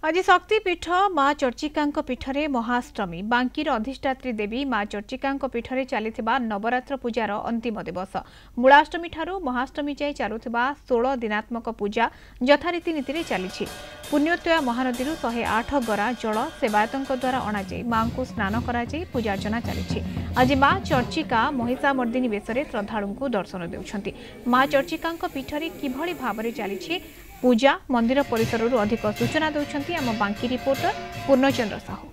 आज शक्तिपीठ माँ चर्चिका पीठरे महाअष्टमी बांकीर अधिष्ठात्री देवी माँ चर्चिका पीठरे चली नवरात्र पूजार अंतिम दिवस मूलाष्टमी ठारू महाअष्टमी जाए चलुवा 16 दिनात्मक पूजा यथारीति नीति चली पुण्योत्तया महानदी 108 गरा जल सेवायतों द्वारा अणाई माँ को स्नान कर पूजार्चना चली आज माँ चर्चिका महिषामर्दिनी वेश श्रद्धालु दर्शन देउछंती। माँ चर्चिका पीठरे किभली भाव चली पूजा मंदिर परिसर अधिक सूचना देउछंती आम बांकी रिपोर्टर पूर्णचंद्र साहू।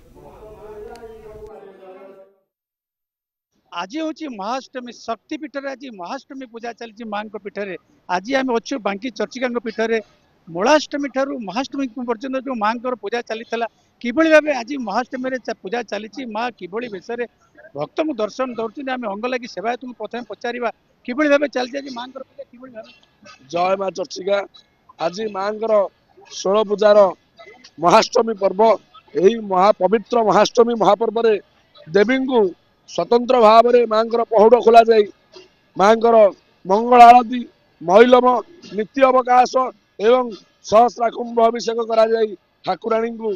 आज हूँ महाअष्टमी शक्तिपीठ आज महाअष्टमी पूजा चली माँ पीठरे आज आम अच्छु बांकी चर्चिका पीठरे मूलाष्टमी ठारू महाअष्टमी पर्यंत जो माँ पूजा चली कि भाव आज महाअष्टमी पूजा चली माँ किभली वेश भक्त दर्शन दौरान आम अंग लगी सेवायत प्रथम पचारा कि भाव चलती आज माँ पूजा कि भाव। जय माँ चर्चिका आज माँ 16 पूजार महाअष्टमी पर्व यही पवित्र महाअष्टमी महापर्व देवी को स्वतंत्र भाव में माँ पहुड़ खोल जाए माँ मंगल आरती महिलम नीति अवकाश एवं सहस्रा कुंभ अभिषेक करा जाए ठाकुराणी को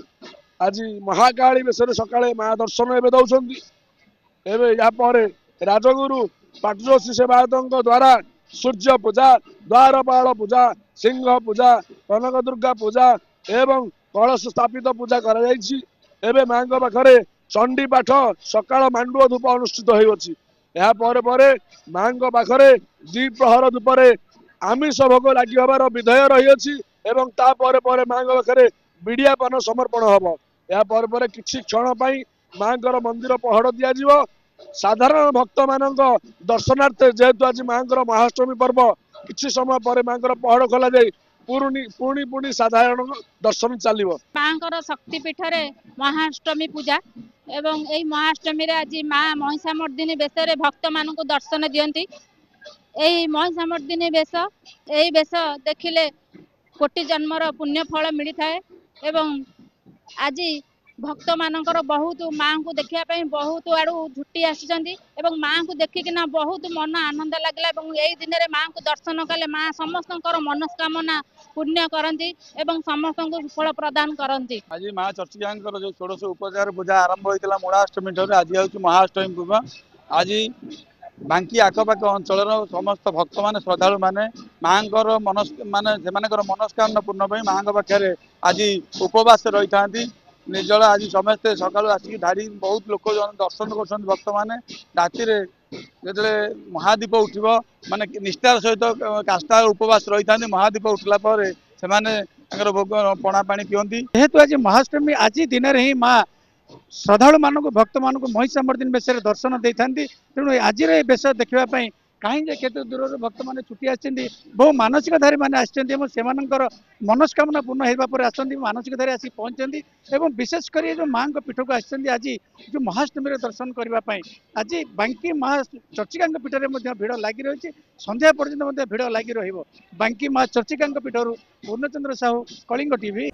आज महाकाली बेश सकाळे माँ दर्शन एवं दौरान यापर राजगुरु पाटजोशी सेवायतों द्वारा सूर्य पूजा द्वारपाल पूजा सिंह पूजा कनक दुर्गा पूजा एवं कलश स्थापित पूजा कर माँ पाखे चंडी पाठ सकाळ मांडुआ धूप अनुष्ठित होपर माँ पाखे द्विप्रहर धूपरे आमिष भोग लगी हबार विधेय रही माँ पाखे विड़ियापान समर्पण हम यापर किसी क्षण माँ मंदिर पहड़ दिज्व साधारण भक्त मान दर्शनार्थे जेहेतु आज माँ महाअष्टमी पर्व किसी समय पर माँ पहड़ खोल जाए पुणी पुणी साधारण दर्शन चलो माँ शक्तिपीठ महाअष्टमी पूजा एवं यही महाअष्टमी आज माँ महिषामर्दिनी बेश भक्त मान दर्शन दियंती यही महिषामर्दिनी बेश यही बेश देखिले कोटि जन्मर पुण्य फल मिलता है एवं आज भक्त मानकर बहुत माँ को देखा बहुत आड़ू झुटी आसी माँ को देखिकिना बहुत मन आनंद लगे यही दिन में माँ को दर्शन कले माँ समस्त मनस्कामना पुण्य करती एवं समस्त को सुफल प्रदान करती। आज माँ चर्चिका जो 16 उपचार पूजा आरंभ होता मूलाष्टमी ठार आज हूँ महाअष्टमी पूजा आज बांकी आखपाख अंचल समस्त भक्त मान श्रद्धालु मैंने माँ मनस्कामना पूर्ण माँ पाखे आज उपवास रही था निर्जल आज समस्ते सकालू आसिक धाड़ी बहुत लोक दर्शन कर भक्त मैंने राति जो महादीप उठ माने निष्ठार सहित काष्ठा उपवास रही था महादीप उठला से भोग पणा पानी पिंदी जेहेतु आज महाअष्टमी आज दिन में ही माँ श्रद्धालु मान भक्त मान महिषामर्दिनी बेश दर्शन दे था तेणु आज बेश देखापी कहीं केते दूर भक्त मैंने छुट्टी आसती बहु मानसिकधारी मैंने आसते मनस्कामना पूर्ण होगापर आसती मानसिकधारी आसिक पहुँचती और विशेषकर जो माँ पीठ को आसती आज जो महाअष्टमी दर्शन करने आज बांकी माँ चर्चिका पीठर भिड़ लगी रही संध्या पर्यंत भिड़ लगी रही बांकी माँ चर्चिका पीठर पूर्णचंद्र साहू कलिंग टीवी।